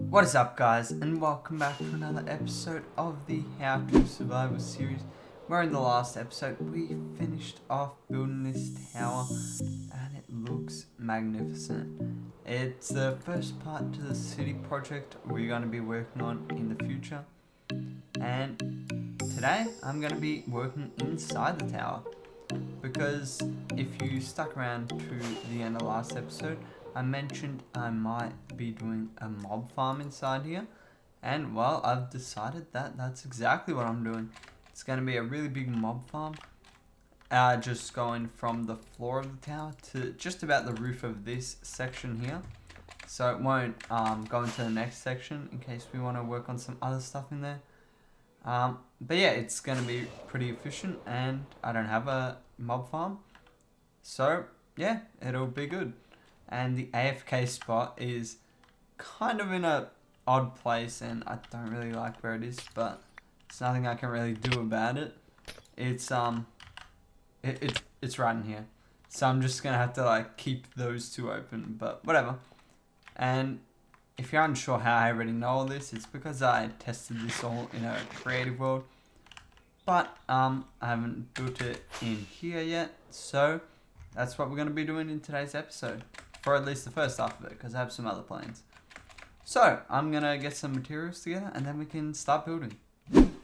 What is up, guys, and welcome back to another episode of the How to Survival series. Where in the last episode we finished off building this tower and it looks magnificent. It's the first part to the city project we're going to be working on in the future, and today I'm going to be working inside the tower because if you stuck around to the end of the last episode, I mentioned I might be doing a mob farm inside here, and well, I've decided that that's exactly what I'm doing. It's going to be a really big mob farm, just going from the floor of the tower to just about the roof of this section here. So it won't go into the next section in case we want to work on some other stuff in there. But yeah, it's going to be pretty efficient, and I don't have a mob farm, so yeah, it'll be good. And the AFK spot is kind of in a odd place, and I don't really like where it is, but there's nothing I can really do about it. It's it's right in here, so I'm just gonna have to like keep those two open, but whatever. And if you're unsure how I already know all this, it's because I tested this all in a creative world, but I haven't built it in here yet, so that's what we're going to be doing in today's episode, for at least the first half of it, because I have some other plans. So I'm going to get some materials together and then we can start building.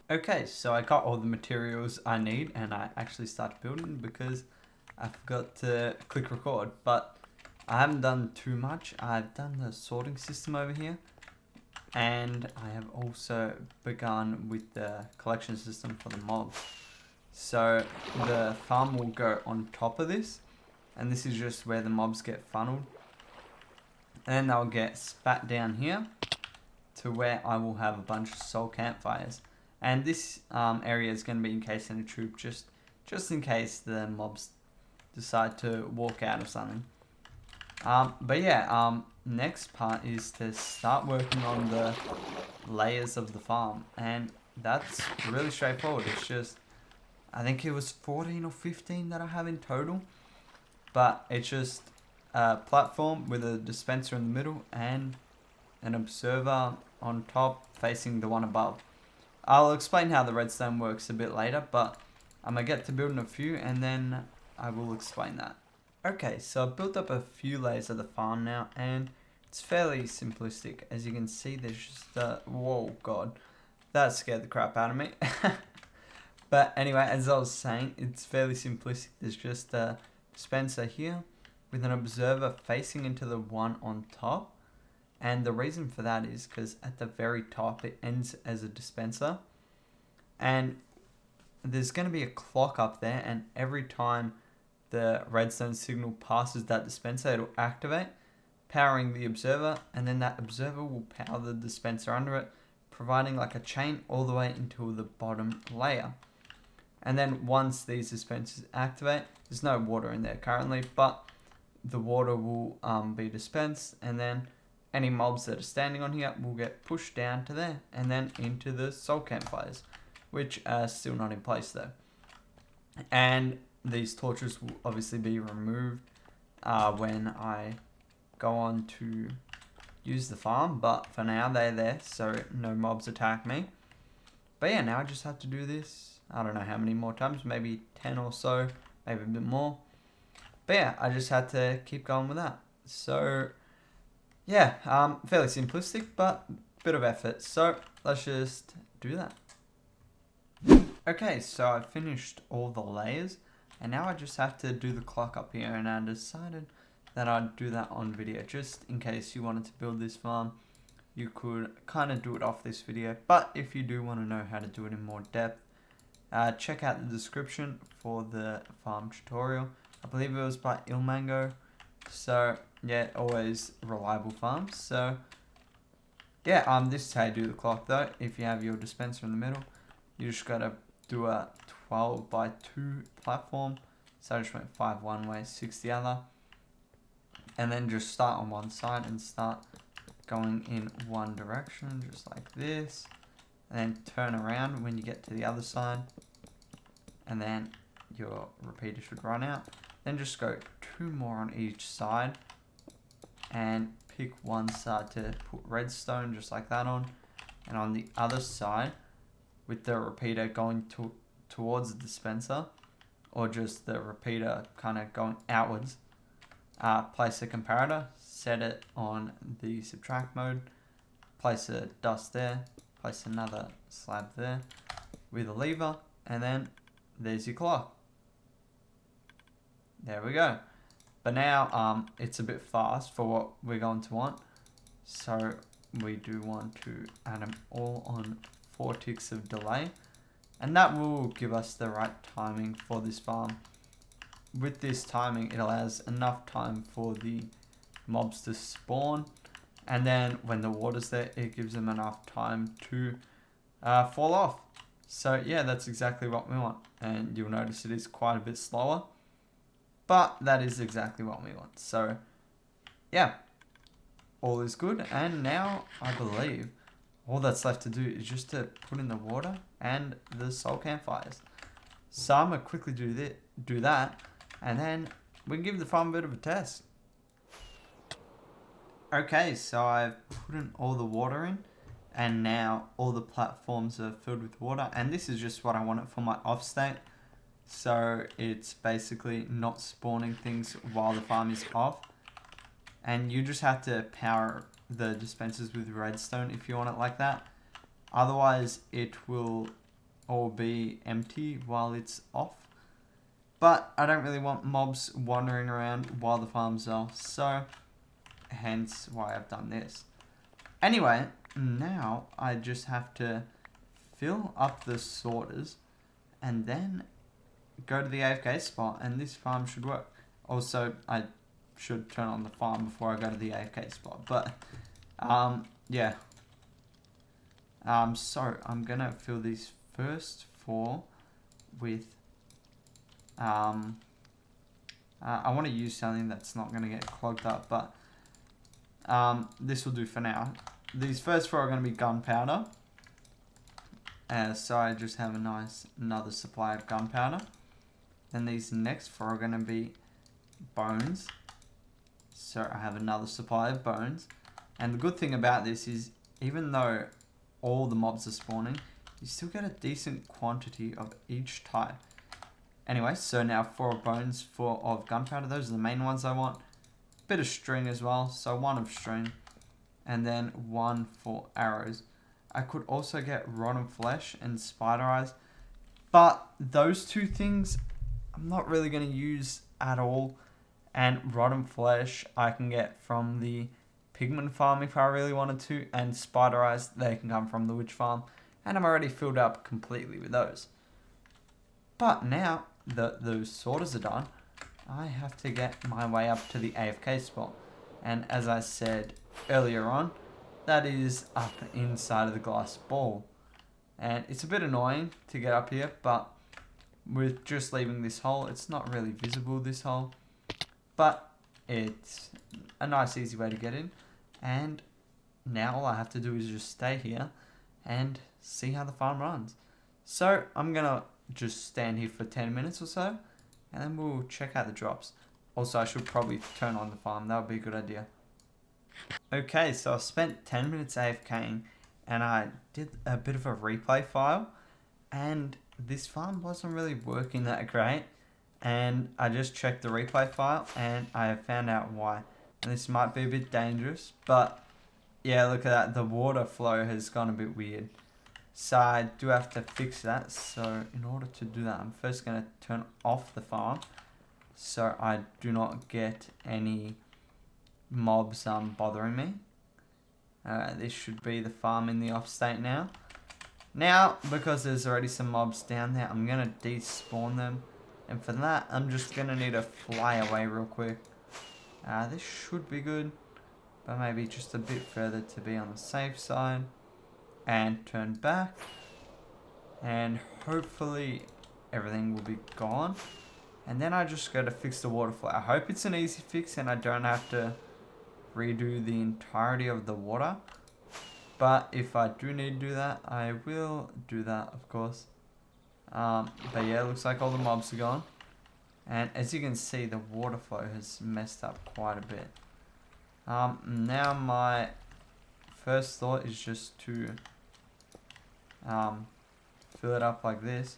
Okay, so I got all the materials I need and I actually started building because I forgot to click record, but I haven't done too much. I've done the sorting system over here, and I have also begun with the collection system for the mobs. So the farm will go on top of this, and this is just where the mobs get funneled. And they'll get spat down here to where I will have a bunch of soul campfires. And this area is going to be encased in a troop, just in case the mobs decide to walk out of something. But yeah, next part is to start working on the layers of the farm, and that's really straightforward. It's just, I think it was 14 or 15 that I have in total, but it's just a platform with a dispenser in the middle and an observer on top facing the one above. I'll explain how the redstone works a bit later, but I'm going to get to building a few and then I will explain that. Okay, so I've built up a few layers of the farm now, and it's fairly simplistic. As you can see, there's just a... Whoa, God. That scared the crap out of me. But anyway, as I was saying, it's fairly simplistic. There's just a dispenser here with an observer facing into the one on top. And the reason for that is because at the very top, it ends as a dispenser. And there's going to be a clock up there, and every time the redstone signal passes that dispenser, it'll activate, powering the observer, and then that observer will power the dispenser under it, providing like a chain all the way into the bottom layer. And then once these dispensers activate, there's no water in there currently, but the water will be dispensed, and then any mobs that are standing on here will get pushed down to there and then into the soul campfires, which are still not in place though. And these torches will obviously be removed when I go on to use the farm, but for now they're there, so no mobs attack me. But yeah, now I just have to do this, I don't know how many more times, maybe 10 or so, maybe a bit more. But yeah, I just had to keep going with that. So yeah, fairly simplistic, but a bit of effort. So let's just do that. Okay, so I finished all the layers, and now I just have to do the clock up here, and I decided that I'd do that on video, just in case you wanted to build this farm. You could kind of do it off this video, but if you do want to know how to do it in more depth, check out the description for the farm tutorial. I believe it was by Ilmango, so yeah, always reliable farms. So yeah, this is how you do the clock though. If you have your dispenser in the middle, you just gotta do a 12 by 2 platform. So I just went 5 one way, 6 the other, and then just start on one side and start going in one direction, just like this, and then turn around when you get to the other side, and then your repeater should run out. Then just go 2 more on each side and pick one side to put redstone just like that on, and on the other side with the repeater going towards the dispenser, or just the repeater kind of going outwards, place a comparator, set it on the subtract mode, place a dust there, place another slab there with a lever, and then there's your clock. There we go. But now it's a bit fast for what we're going to want, so we do want to add them all on 4 ticks of delay, and that will give us the right timing for this farm. With this timing, it allows enough time for the mobs to spawn, and then when the water's there, it gives them enough time to fall off. So yeah, that's exactly what we want, and you'll notice it is quite a bit slower, but that is exactly what we want. So yeah, all is good, and now I believe all that's left to do is just to put in the water and the soul campfires. So I'm gonna quickly do that, and then we can give the farm a bit of a test. Okay, so I've put in all the water in, and now all the platforms are filled with water, and this is just what I wanted for my off state. So it's basically not spawning things while the farm is off, and you just have to power the dispensers with redstone if you want it like that. Otherwise it will all be empty while it's off. But I don't really want mobs wandering around while the farm's off, so hence why I've done this. Anyway, now I just have to fill up the sorters and then go to the AFK spot, and this farm should work. Also, I should turn on the farm before I go to the AFK spot, but yeah. So I'm gonna fill these first 4 with I want to use something that's not going to get clogged up, but this will do for now. These first 4 are going to be gunpowder, so I just have another supply of gunpowder. Then these next 4 are going to be bones, so I have another supply of bones. And the good thing about this is, even though all the mobs are spawning, you still get a decent quantity of each type. Anyway, so now 4 bones, 4 of gunpowder. Those are the main ones I want. Bit of string as well, so 1 of string, and then 1 for arrows. I could also get rotten flesh and spider eyes, but those 2 things I'm not really going to use at all. And rotten flesh I can get from the pigment farm if I really wanted to, and spider eyes, they can come from the witch farm, and I'm already filled up completely with those. But now that those sorters are done, I have to get my way up to the AFK spot, and as I said earlier on, that is up inside of the glass ball, and it's a bit annoying to get up here, but with just leaving this hole, it's not really visible, this hole, but it's a nice easy way to get in. And now all I have to do is just stay here and see how the farm runs. So I'm gonna just stand here for 10 minutes or so, and then we'll check out the drops. Also, I should probably turn on the farm, that would be a good idea. Okay, so I spent 10 minutes AFKing, and I did a bit of a replay file, and this farm wasn't really working that great, and I just checked the replay file and I have found out why. And this might be a bit dangerous, but yeah, look at that, the water flow has gone a bit weird. So I do have to fix that. So in order to do that, I'm first going to turn off the farm so I do not get any mobs bothering me. This should be the farm in the off state now. Now, because there's already some mobs down there, I'm going to despawn them. And for that, I'm just going to need to fly away real quick. This should be good, but maybe just a bit further to be on the safe side. And turn back. And hopefully everything will be gone. And then I just go to fix the water flow. I hope it's an easy fix and I don't have to redo the entirety of the water. But if I do need to do that, I will do that, of course. But yeah, it looks like all the mobs are gone. And as you can see, the water flow has messed up quite a bit. Now my first thought is just to fill it up like this,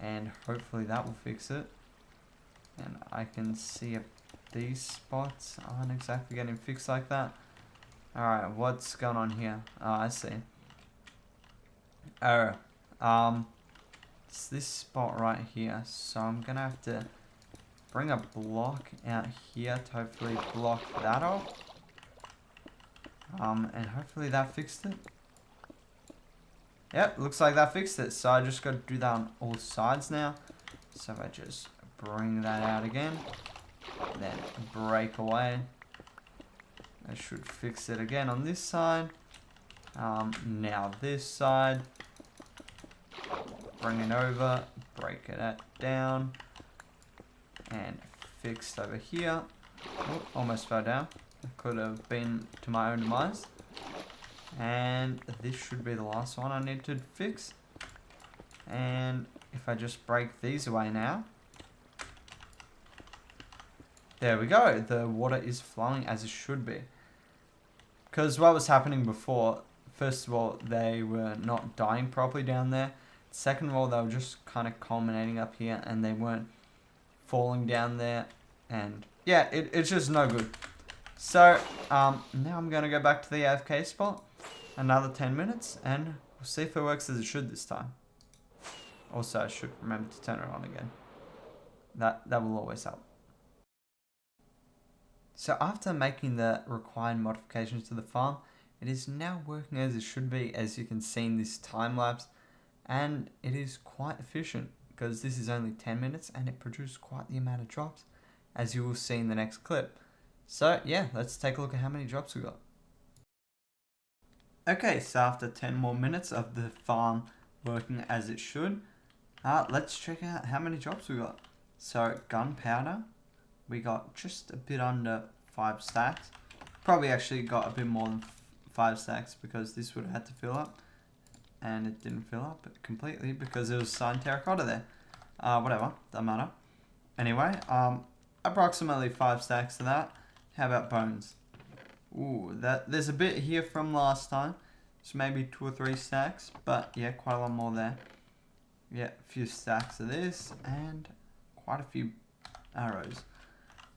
and hopefully that will fix it. And I can see if these spots aren't exactly getting fixed like that. Alright, what's going on here? Oh, I see. Oh, it's this spot right here, so I'm gonna have to bring a block out here to hopefully block that off. And hopefully that fixed it. Yep, looks like that fixed it. So I just got to do that on all sides now. So if I just bring that out again, then break away. I should fix it again on this side. Now this side. Bring it over, break it down, and fixed over here. Oh, almost fell down. It could have been to my own demise. And this should be the last one I need to fix. And if I just break these away now. There we go. The water is flowing as it should be. Because what was happening before, first of all, they were not dying properly down there. Second of all, they were just kind of culminating up here and they weren't falling down there. And yeah, it's just no good. So now I'm going to go back to the AFK spot. Another 10 minutes and we'll see if it works as it should this time. Also, I should remember to turn it on again. That will always help. So after making the required modifications to the farm, it is now working as it should be, as you can see in this time lapse. And it is quite efficient because this is only 10 minutes and it produced quite the amount of drops, as you will see in the next clip. So yeah, let's take a look at how many drops we got. Okay, so after 10 more minutes of the farm working as it should, let's check out how many drops we got. So gunpowder, we got just a bit under 5 stacks. Probably actually got a bit more than 5 stacks because this would have had to fill up. And it didn't fill up completely because there was cyan terracotta there. Whatever, doesn't matter. Anyway, approximately 5 stacks of that. How about bones? Ooh, there's a bit here from last time. So maybe 2 or 3 stacks. But yeah, quite a lot more there. Yeah, a few stacks of this. And quite a few arrows.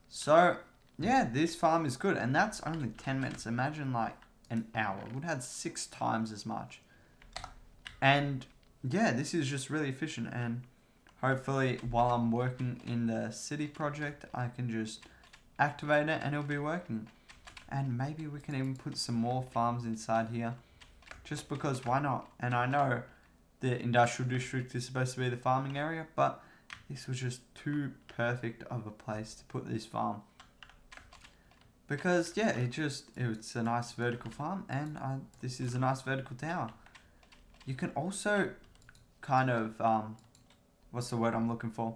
So, yeah, this farm is good. And that's only 10 minutes. Imagine like an hour. It would have had 6 times as much. And yeah, this is just really efficient. And hopefully while I'm working in the city project, I can just activate it and it'll be working. And maybe we can even put some more farms inside here. Just because why not? And I know the industrial district is supposed to be the farming area, but this was just too perfect of a place to put this farm. Because yeah, it's a nice vertical farm and this is a nice vertical tower. You can also kind of, what's the word I'm looking for?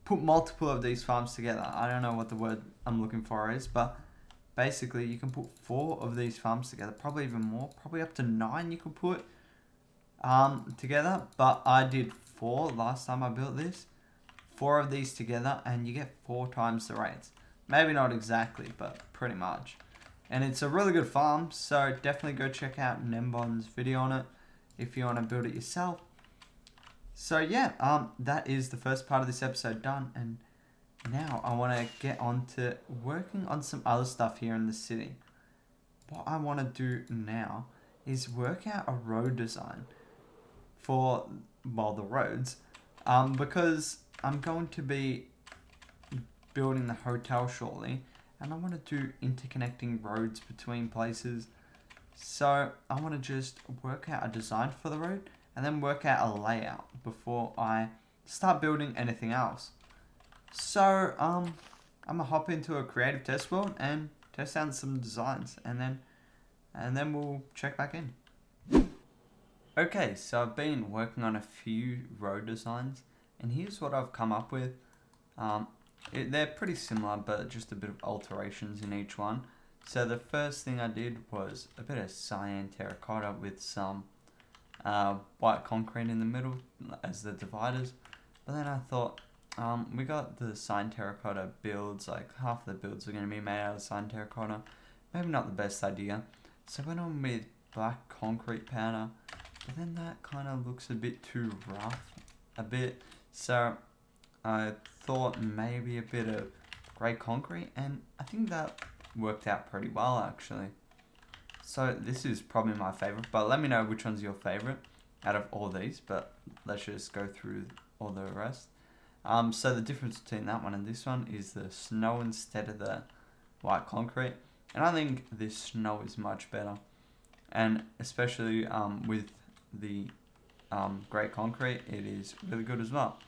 Put multiple of these farms together. I don't know what the word I'm looking for is, but basically you can put 4 of these farms together, probably even more, probably up to 9 you could put together. But I did 4 last time I built this. 4 of these together and you get 4 times the rates. Maybe not exactly, but pretty much. And it's a really good farm, so definitely go check out Nembon's video on it if you want to build it yourself. So yeah, that is the first part of this episode done, and now I want to get on to working on some other stuff here in the city. What I want to do now is work out a road design for, well, the roads, because I'm going to be building the hotel shortly, and I want to do interconnecting roads between places. So I want to just work out a design for the road and then work out a layout before I start building anything else. So I'm gonna hop into a creative test world and test out some designs, and then we'll check back in. Okay, so I've been working on a few road designs, and here's what I've come up with. They're pretty similar, but just a bit of alterations in each one. So the first thing I did was a bit of cyan terracotta with some white concrete in the middle as the dividers. But then I thought, we got the signed terracotta builds, like half the builds are going to be made out of signed terracotta. Maybe not the best idea. So I went on with black concrete powder, but then that kind of looks a bit too rough, a bit. So I thought maybe a bit of grey concrete, and I think that worked out pretty well actually. So this is probably my favourite, but let me know which one's your favourite out of all these, but let's just go through all the rest. So the difference between that one and this one is the snow instead of the white concrete, and I think this snow is much better, and especially with the grey concrete, it is really good as well.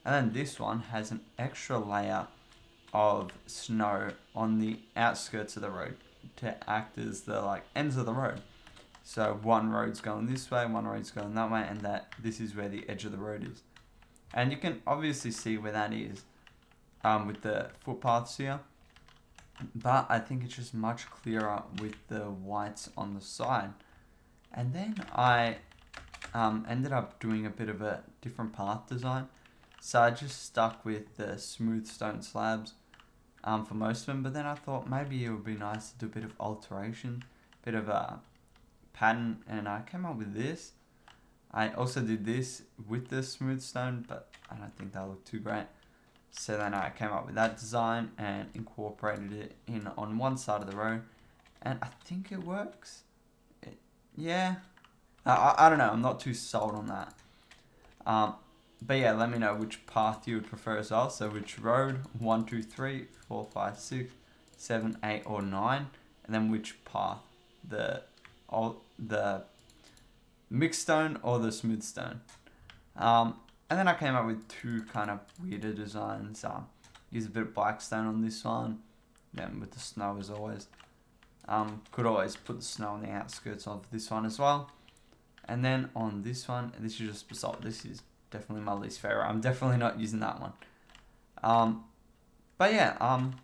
And then this one has an extra layer of snow on the outskirts of the road to act as the like ends of the road. So one road's going this way, one road's going that way, and that this is where the edge of the road is. And you can obviously see where that is with the footpaths here. But I think it's just much clearer with the whites on the side. And then I ended up doing a bit of a different path design. So I just stuck with the smooth stone slabs for most of them. But then I thought maybe it would be nice to do a bit of alteration, a bit of a pattern. And I came up with this. I also did this with the smooth stone, but I don't think that looked too great. So then I came up with that design and incorporated it in on one side of the road. And I think it works. Yeah. I don't know. I'm not too sold on that. But yeah, let me know which path you would prefer as well. So which road, 1, 2, 3, 4, 5, 6, 7, 8, or 9. And then which path, the mixed stone or the smooth stone. And then I came up with two kind of weirder designs. Use a bit of black stone on this one. Then with the snow as always. Could always put the snow on the outskirts of this one as well. And then on this one, this is just basalt. This is definitely my least favorite. I'm definitely not using that one. But yeah,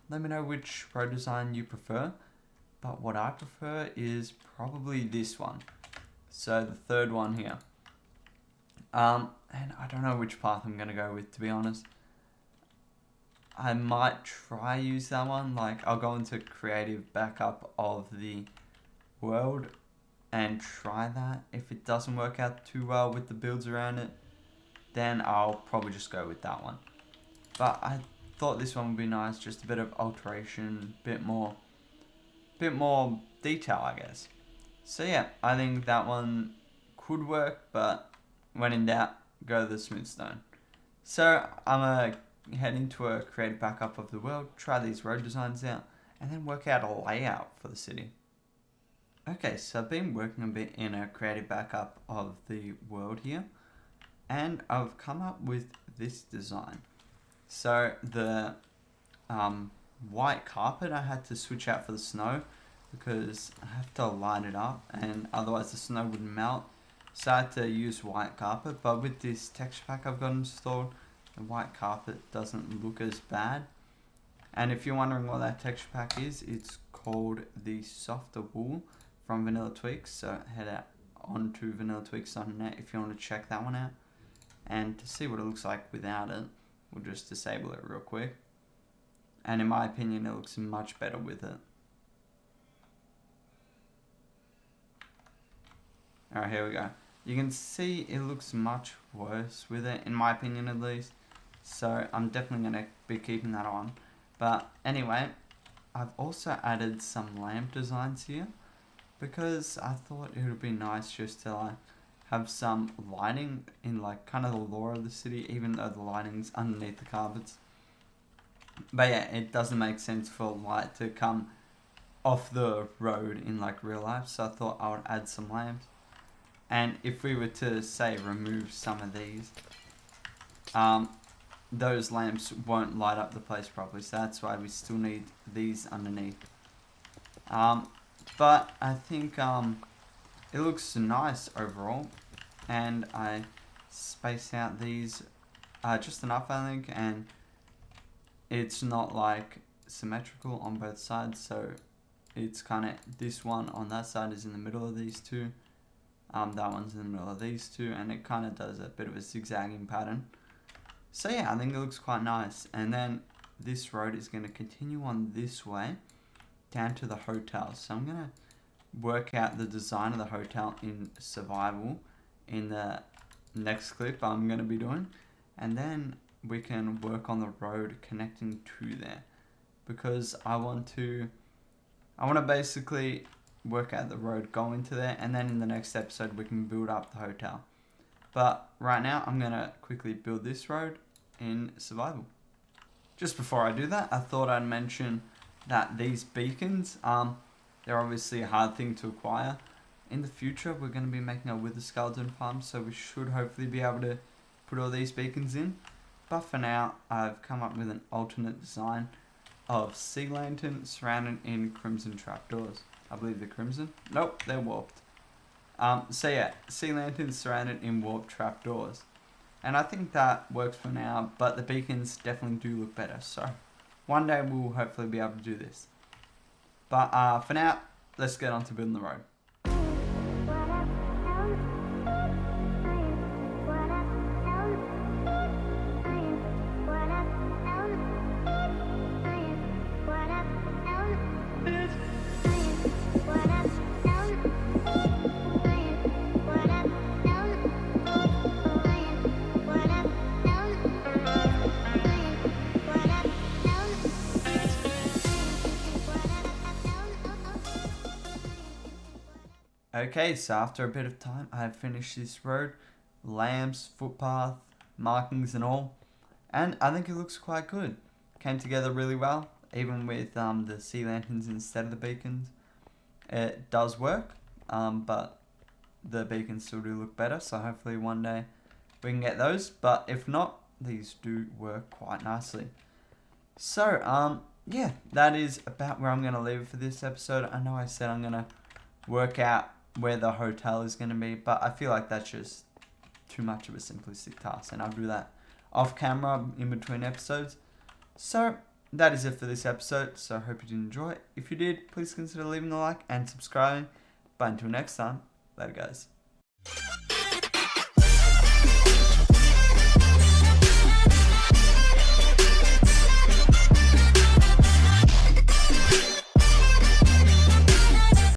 let me know which road design you prefer. But what I prefer is probably this one. So the third one here. And I don't know which path I'm going to go with, to be honest. I might try use that one. Like, I'll go into creative backup of the world and try that. If it doesn't work out too well with the builds around it, then I'll probably just go with that one. But I thought this one would be nice. Just a bit of alteration, bit more detail, I guess. So yeah, I think that one could work, but when in doubt, go the smooth stone. So I'm going to head into a creative backup of the world, try these road designs out, and then work out a layout for the city. Okay, so I've been working a bit in a creative backup of the world here, and I've come up with this design. So the white carpet I had to switch out for the snow because I have to line it up and otherwise the snow would melt. So I had to use white carpet, but with this texture pack I've got installed, the white carpet doesn't look as bad. And if you're wondering what that texture pack is, it's called the Softer Wool from Vanilla Tweaks. So head out onto vanillatweaks.net if you want to check that one out. And to see what it looks like without it, we'll just disable it real quick. And in my opinion, it looks much better with it. Alright, here we go. You can see it looks much worse with it, in my opinion at least. So I'm definitely going to be keeping that on. But anyway, I've also added some lamp designs here because I thought it would be nice just to like have some lighting in like kind of the lore of the city, even though the lighting's underneath the carpets. But yeah, it doesn't make sense for light to come off the road in like real life, so I thought I would add some lamps. And if we were to say remove some of these, those lamps won't light up the place properly, so that's why we still need these underneath. But I think it looks nice overall, and I space out these just enough, I think, and it's not like symmetrical on both sides, so it's kind of this one on that side is in the middle of these two. That one's in the middle of these two, and it kind of does a bit of a zigzagging pattern. So yeah, I think it looks quite nice. And then this road is going to continue on this way down to the hotel. So I'm going to work out the design of the hotel in survival in the next clip I'm going to be doing. And then we can work on the road connecting to there. Because I want to basically work out the road going to there. And then in the next episode we can build up the hotel. But right now, I'm going to quickly build this road in survival. Just before I do that, I thought I'd mention that these beacons, they're obviously a hard thing to acquire. In the future, we're going to be making a wither skeleton farm, so we should hopefully be able to put all these beacons in. But for now, I've come up with an alternate design of sea lantern surrounded in crimson trapdoors. I believe they're crimson. Nope, they're warped. So yeah, sea lanterns surrounded in warped trapdoors. And I think that works for now, but the beacons definitely do look better. So one day we'll hopefully be able to do this. But for now, let's get on to building the road. Okay, so after a bit of time, I have finished this road, lamps, footpath, markings and all, and I think it looks quite good. Came together really well, even with the sea lanterns instead of the beacons. It does work, but the beacons still do look better, so hopefully one day we can get those, but if not, these do work quite nicely. So, yeah, that is about where I'm going to leave it for this episode. I know I said I'm going to work out where the hotel is going to be, but I feel like that's just too much of a simplistic task, and I'll do that off camera in between episodes. So that is it for this episode, so I hope you did enjoy it. If you did, please consider leaving a like and subscribing. But until next time, later guys.